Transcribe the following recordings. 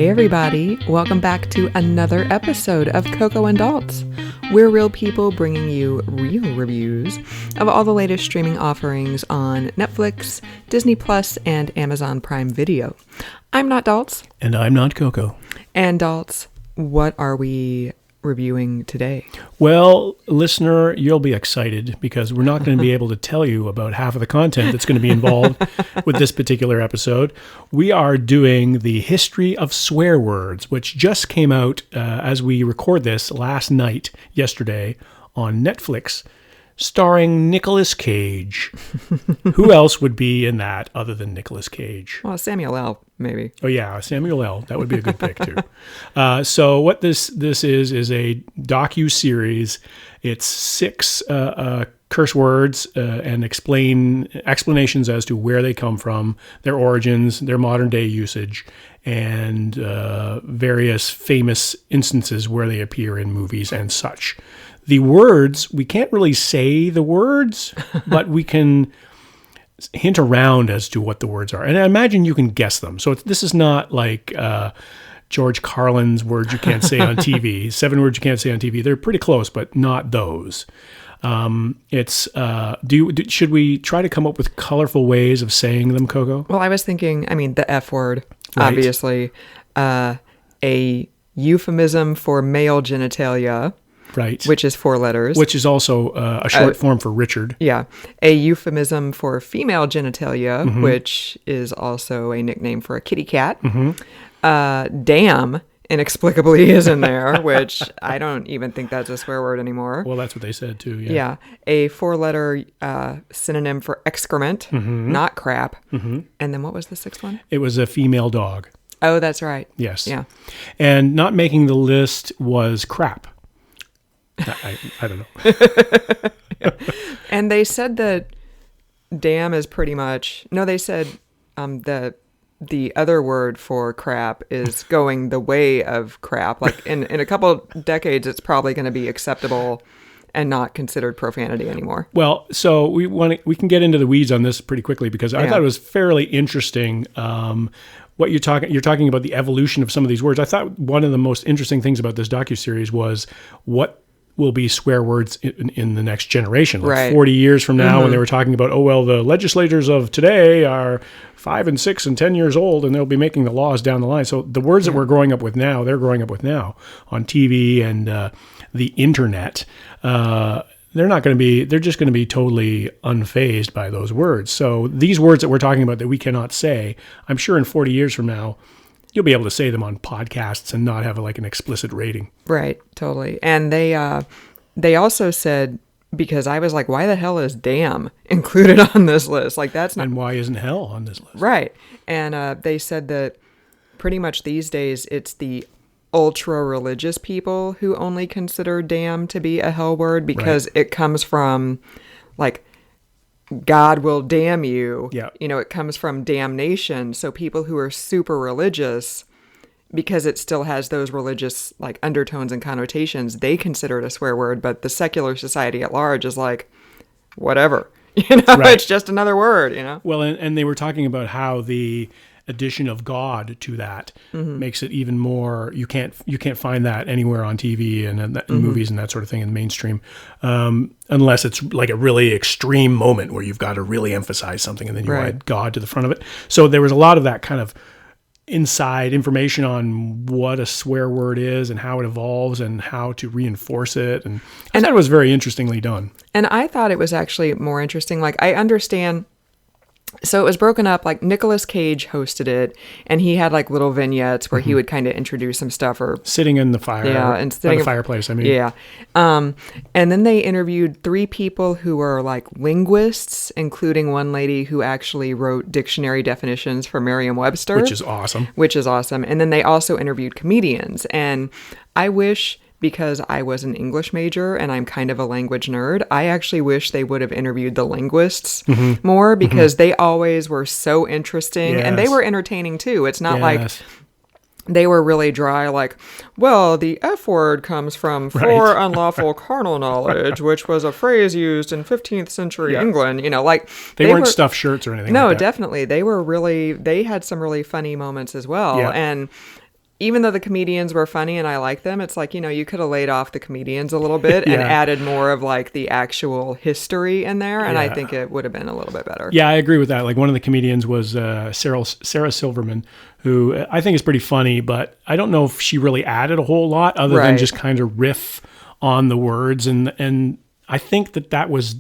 Hey everybody, welcome back to another episode of Coco and Daltz. We're real people bringing you real reviews of all the latest streaming offerings on Netflix, Disney Plus, and Amazon Prime Video. I'm not Daltz. And I'm not Coco. And Daltz, what are we reviewing today? Well, listener, you'll be excited because we're not going to be able to tell you about half of the content that's going to be involved with this particular episode. We are doing the history of swear words, which just came out as we record this yesterday on Netflix, starring Nicolas Cage. Who else would be in that other than Nicolas Cage? Well, Samuel L., maybe. Oh, yeah, Samuel L. That would be a good pick, too. So what this is a docuseries. It's 6 curse words and explanations as to where they come from, their origins, their modern-day usage, and various famous instances where they appear in movies and such. The words, we can't really say the words, but we can hint around as to what the words are. And I imagine you can guess them. So this is not like George Carlin's words you can't say on TV, 7 words you can't say on TV. They're pretty close, but not those. Should we try to come up with colorful ways of saying them, Coco? Well, I was thinking, the F word, right. Obviously. A euphemism for male genitalia. Right. Which is 4 letters. Which is also a short form for Richard. Yeah. A euphemism for female genitalia, which is also a nickname for a kitty cat. Damn, inexplicably, is in there, which I don't even think that's a swear word anymore. Well, that's what they said, too. Yeah. A 4-letter synonym for excrement, not crap. And then what was the 6th one? It was a female dog. Oh, that's right. Yes. Yeah. And not making the list was crap. I don't know. Yeah. And they said that damn is pretty much... No, they said the other word for crap is going the way of crap. Like in a couple decades, it's probably going to be acceptable and not considered profanity anymore. Well, so we can get into the weeds on this pretty quickly because I thought it was fairly interesting. What you're talking about the evolution of some of these words. I thought one of the most interesting things about this docuseries was what will be swear words in the next generation. Like right. 40 years from now, when they were talking about, the legislators of today are 5 and 6 and 10 years old, and they'll be making the laws down the line. So the words that we're growing up with now, they're growing up with now on TV and the internet. They're just going to be totally unfazed by those words. So these words that we're talking about that we cannot say, I'm sure in 40 years from now, you'll be able to say them on podcasts and not have an explicit rating. Right, totally. And they also said, because I was like, why the hell is damn included on this list? Like, that's not... And why isn't hell on this list? Right. And they said that pretty much these days it's the ultra-religious people who only consider damn to be a hell word because it comes from, God will damn you. Yeah. It comes from damnation. So people who are super religious, because it still has those religious undertones and connotations, they consider it a swear word. But the secular society at large is like, whatever. It's just another word. Well, and they were talking about how the addition of God to that makes it even more. You can't find that anywhere on TV and movies and that sort of thing in the mainstream, unless it's like a really extreme moment where you've got to really emphasize something and then you add God to the front of it. So there was a lot of that kind of inside information on what a swear word is and how it evolves and how to reinforce it, and I thought it was very interestingly done. And I thought it was actually more interesting. I understand. So it was broken up, Nicolas Cage hosted it, and he had little vignettes where he would kind of introduce some stuff or... Sitting in the fire. Yeah, and sitting in the fireplace, Yeah. And then they interviewed 3 people who are linguists, including one lady who actually wrote dictionary definitions for Merriam-Webster. Which is awesome. And then they also interviewed comedians. And I wish... Because I was an English major and I'm kind of a language nerd, I actually wish they would have interviewed the linguists more because they always were so interesting and they were entertaining too. It's not like they were really dry, the F word comes from for unlawful carnal knowledge, which was a phrase used in 15th century England, They weren't stuffed shirts or anything No, like that. definitely. They had some really funny moments as well. Yeah. And even though the comedians were funny and I like them, it's like, you could have laid off the comedians a little bit and added more of like the actual history in there. And I think it would have been a little bit better. Yeah, I agree with that. Like one of the comedians was Sarah Silverman, who I think is pretty funny, but I don't know if she really added a whole lot other than just kind of riff on the words. And I think that was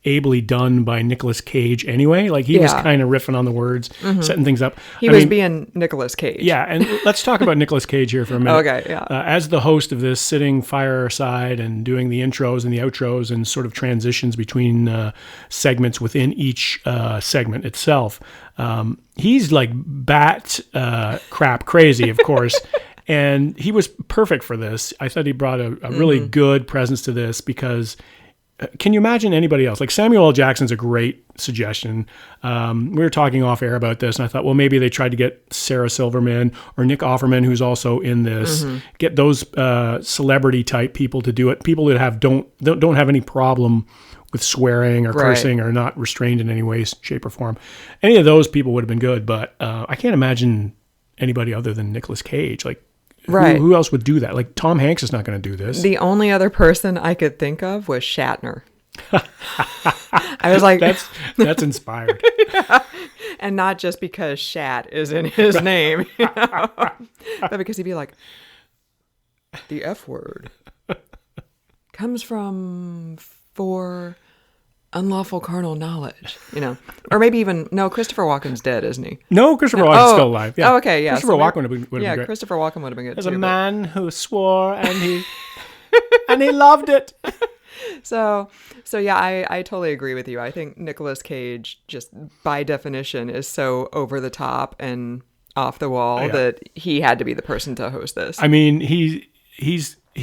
ably done by Nicolas Cage anyway. Like he was kind of riffing on the words, setting things up. He was being Nicolas Cage. Yeah, and let's talk about Nicolas Cage here for a minute. Okay, yeah. As the host of this, sitting fireside and doing the intros and the outros and sort of transitions between segments within each segment itself, he's like bat crap crazy, of course. And he was perfect for this. I thought he brought a really good presence to this because can you imagine anybody else? Like Samuel L. Jackson's a great suggestion. We were talking off air about this, and I thought, well, maybe they tried to get Sarah Silverman or Nick Offerman, who's also in this, get those celebrity type people to do it. People that don't have any problem with swearing or cursing or not restrained in any way, shape, or form. Any of those people would have been good, but I can't imagine anybody other than Nicolas Cage. Like, who else would do that? Like Tom Hanks is not going to do this. The only other person I could think of was Shatner. I was like, that's inspired. Yeah. And not just because Shat is in his name, but because he'd be like, the F word comes from for unlawful carnal knowledge, or maybe even Christopher Walken's dead, isn't he? No, Christopher Walken's still alive. Yeah. Oh, okay, yeah. Christopher Walken would have been great. Christopher Walken would have been good. There's a man who swore and he and he loved it. So yeah, I totally agree with you. I think Nicolas Cage, just by definition, is so over the top and off the wall that he had to be the person to host this. I mean, he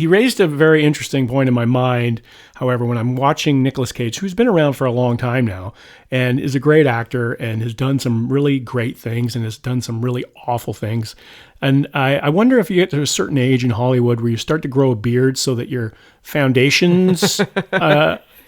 raised a very interesting point in my mind. However, when I'm watching Nicolas Cage, who's been around for a long time now and is a great actor and has done some really great things and has done some really awful things. And I wonder if you get to a certain age in Hollywood where you start to grow a beard so that your foundations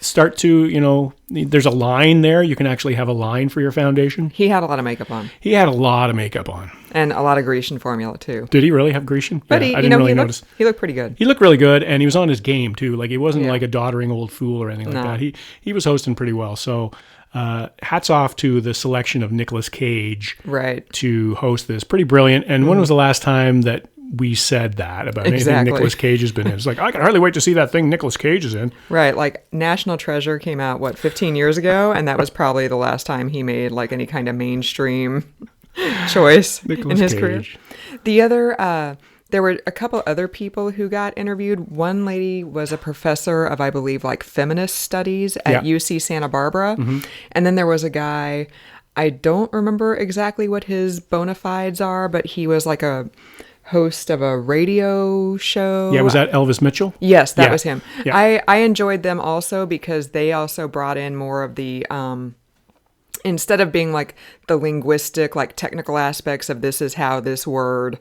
start to, there's a line there. You can actually have a line for your foundation. He had a lot of makeup on. He had a lot of makeup on. And a lot of Grecian formula, too. Did he really have Grecian? But I didn't really notice. He looked pretty good. He looked really good, and he was on his game, too. Like, he wasn't like a doddering old fool or anything like that. He was hosting pretty well. So hats off to the selection of Nicolas Cage to host this. Pretty brilliant. And when was the last time that we said that about anything Nicolas Cage has been in? It's like, I can hardly wait to see that thing Nicolas Cage is in. Right. Like National Treasure came out, 15 years ago? And that was probably the last time he made like any kind of mainstream choice in his career. The other, there were a couple other people who got interviewed. One lady was a professor of, I believe, like feminist studies at UC Santa Barbara. And then there was a guy, I don't remember exactly what his bona fides are, but he was like a host of a radio show. Yeah, was that Elvis Mitchell? Yes, that was him. Yeah. I enjoyed them also because they also brought in more of the, instead of being like the linguistic, like technical aspects of this is how this word,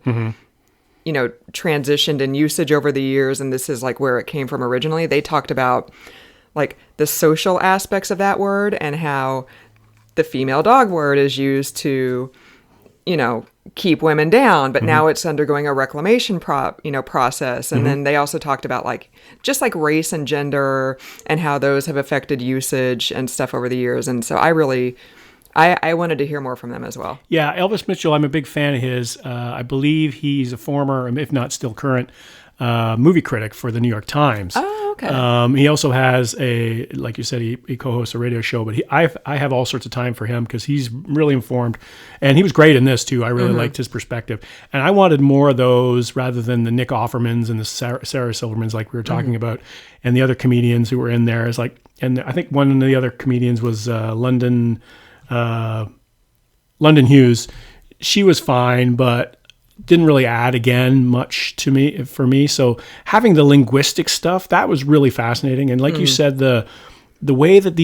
transitioned in usage over the years and this is like where it came from originally. They talked about like the social aspects of that word and how the female dog word is used to, keep women down, but now it's undergoing a reclamation process. And then they also talked about like just like race and gender and how those have affected usage and stuff over the years. And so I wanted to hear more from them as well. Yeah, Elvis Mitchell, I'm a big fan of his. I believe he's a former, if not still current, movie critic for the New York Times. Oh, okay. He also has like you said, he co-hosts a radio show, but I have all sorts of time for him because he's really informed. And he was great in this too. I really liked his perspective. And I wanted more of those rather than the Nick Offermans and the Sarah Silvermans like we were talking about and the other comedians who were in there. And I think one of the other comedians was London Hughes. She was fine, but didn't really add again much for me. So having the linguistic stuff, that was really fascinating. And like you said, the way that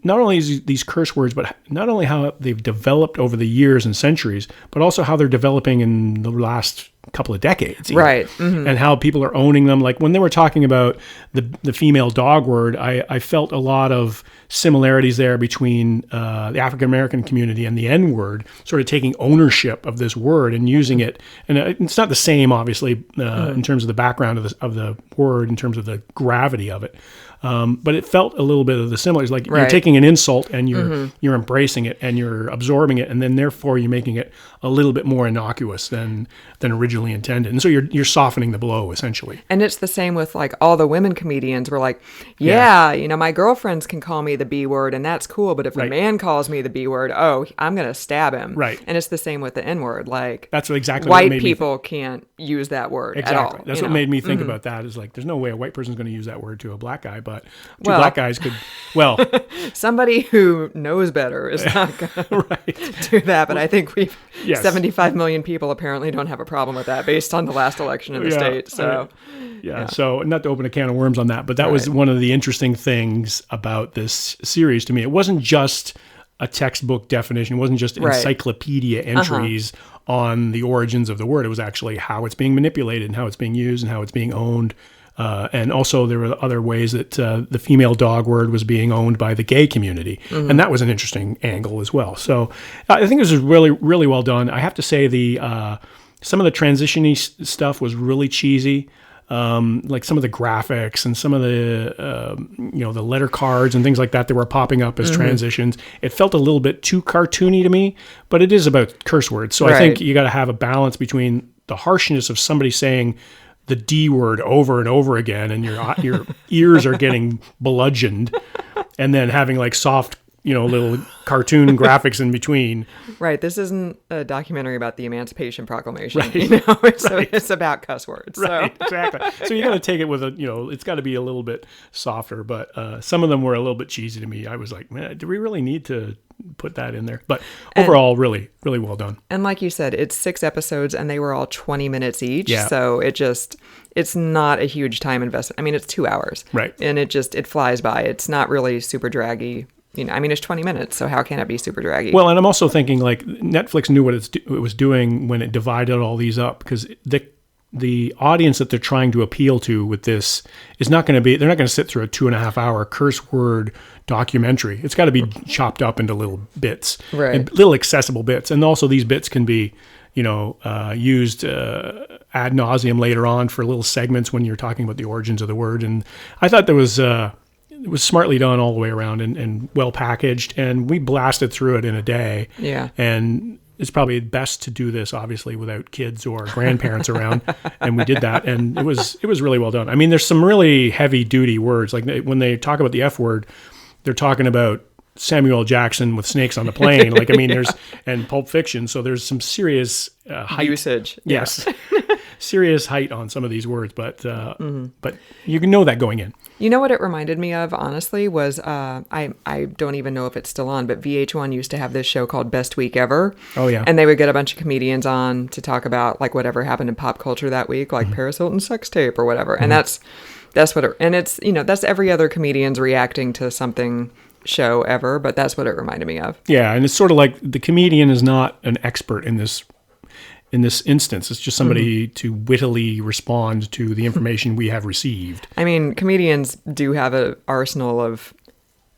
not only these curse words, but not only how they've developed over the years and centuries, but also how they're developing in the last couple of decades. Even. Right. Mm-hmm. And how people are owning them. Like when they were talking about the female dog word, I felt a lot of similarities there between the African American community and the N word, sort of taking ownership of this word and using it. And it's not the same, obviously, in terms of the background of the word, in terms of the gravity of it. But it felt a little bit of the similar. It's like you're taking an insult and you're embracing it and you're absorbing it, and then therefore you're making it a little bit more innocuous than originally intended. And so you're softening the blow essentially. And it's the same with like all the women comedians were like, yeah, you know, my girlfriends can call me the B word and that's cool, but if a man calls me the B word, oh, I'm gonna stab him. Right. And it's the same with the N word. Like that's exactly white what made people can't use that word exactly. at all. That's what made me think about that. Is like there's no way a white person's going to use that word to a black guy, but two black guys could. Well, somebody who knows better is not going to do that. But I think 75 million people apparently don't have a problem with that based on the last election in the state. So, so not to open a can of worms on that, but that was one of the interesting things about this series to me. It wasn't just a textbook definition. It wasn't just encyclopedia entries on the origins of the word. It was actually how it's being manipulated and how it's being used and how it's being owned. And also there were other ways that the female dog word was being owned by the gay community. And that was an interesting angle as well. So I think this was really, really well done. I have to say some of the transition-y stuff was really cheesy. Like some of the graphics and some of the, the letter cards and things like that were popping up as transitions. It felt a little bit too cartoony to me, but it is about curse words. So I think you got to have a balance between the harshness of somebody saying the D word over and over again, and your ears are getting bludgeoned, and then having like soft, little cartoon graphics in between. Right. This isn't a documentary about the Emancipation Proclamation. Right. It's about cuss words. Right. So. Exactly. So you got to take it with it's got to be a little bit softer. But some of them were a little bit cheesy to me. I was like, man, do we really need to put that in there? But overall, really, really well done. And like you said, it's 6 episodes and they were all 20 minutes each. Yeah. So it's not a huge time investment. I mean, it's 2 hours. Right. And it flies by. It's not really super draggy. It's 20 minutes, so how can it be super draggy? Well, and I'm also thinking like Netflix knew what it was doing when it divided all these up, because the audience that they're trying to appeal to with this is they're not going to sit through a 2.5 hour curse word documentary. It's got to be chopped up into little bits, and little accessible bits. And also these bits can be, used ad nauseum later on for little segments when you're talking about the origins of the word. And I thought it was smartly done all the way around and well packaged, and we blasted through it in a day. Yeah. And it's probably best to do this, obviously, without kids or grandparents around. And we did that, and it was really well done. I mean, there's some really heavy duty words. Like when they talk about the F word, they're talking about Samuel Jackson with snakes on the plane. Like, I mean, and Pulp Fiction. So there's some serious height. Usage. Yes. Serious height on some of these words, but you can know that going in. You know what it reminded me of, honestly, was I don't even know if it's still on, but VH1 used to have this show called Best Week Ever. Oh, yeah. And they would get a bunch of comedians on to talk about like whatever happened in pop culture that week, like Paris Hilton's sex tape or whatever. And that's what and it's, that's every other comedian's reacting to something show ever, but that's what it reminded me of. Yeah, and it's sort of like the comedian is not an expert in this instance. It's just somebody to wittily respond to the information we have received. I mean, comedians do have an arsenal of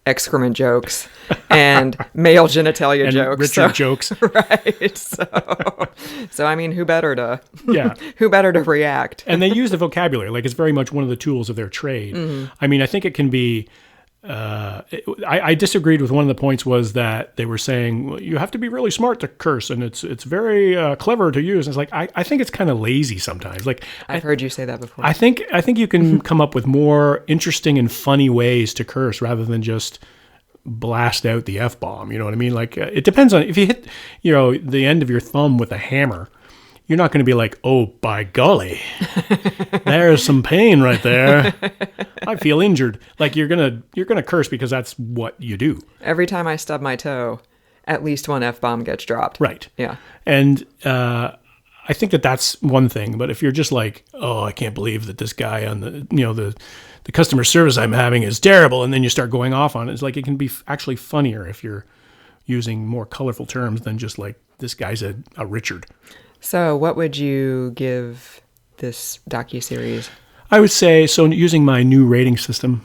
excrement jokes and male genitalia and jokes. Richard jokes. Right. So I mean, who better to react? And they use the vocabulary. Like, it's very much one of the tools of their trade. I mean, I think it can be I disagreed with one of the points was that they were saying, well, you have to be really smart to curse, and it's very clever to use. And it's like, I think it's kind of lazy sometimes. Like, I've heard you say that before. I think you can come up with more interesting and funny ways to curse rather than just blast out the F-bomb. You know what I mean? Like, it depends on if you hit, the end of your thumb with a hammer. You're not going to be like, oh, by golly, there's some pain right there. I feel injured. Like, you're gonna curse because that's what you do. Every time I stub my toe, at least one F-bomb gets dropped. Right. Yeah. And I think that's one thing. But if you're just like, oh, I can't believe that this guy on the customer service I'm having is terrible, and then you start going off on it, it's like it can be actually funnier if you're using more colorful terms than just like, this guy's a Richard. So, what would you give this docuseries? I would say, so using my new rating system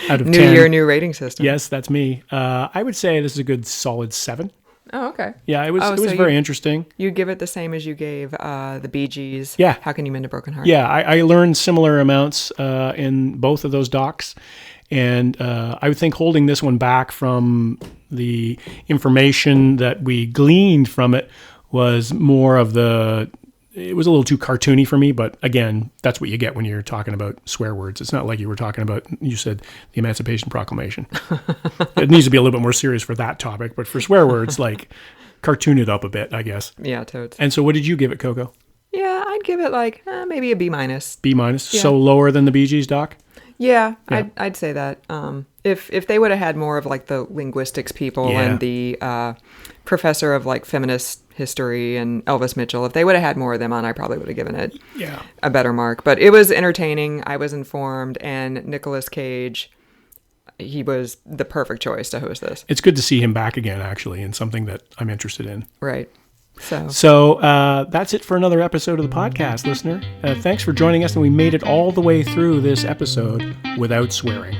out of New 10. year, new rating system. Yes, that's me. I would say this is a good solid 7. Oh, okay. Yeah, it was so very interesting. You give it the same as you gave the Bee Gees. Yeah. How Can You Mend a Broken Heart? Yeah, I learned similar amounts in both of those docs. And I would think holding this one back from the information that we gleaned from it was more of it was a little too cartoony for me, but again, that's what you get when you're talking about swear words. It's not like you were talking about, you said, the Emancipation Proclamation. It needs to be a little bit more serious for that topic, but for swear words, like, cartoon it up a bit, I guess. Yeah, totes. And so what did you give it, Coco? Yeah, I'd give it like maybe a B minus. B minus? Yeah. So lower than the Bee Gees doc? Yeah. I'd say that. If they would have had more of like the linguistics people and the professor of like feminist history and Elvis Mitchell, if they would have had more of them on, I probably would have given it a better mark. But it was entertaining. I was informed, and Nicolas Cage, he was the perfect choice to host this. It's good to see him back again, actually, in something that I'm interested in. Right. So that's it for another episode of the podcast, listener. Thanks for joining us, and we made it all the way through this episode without swearing.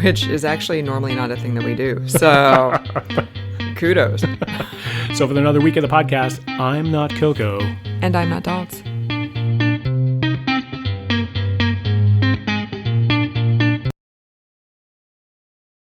Which is actually normally not a thing that we do. So, kudos. So for another week of the podcast, I'm not Coco. And I'm not Daltz.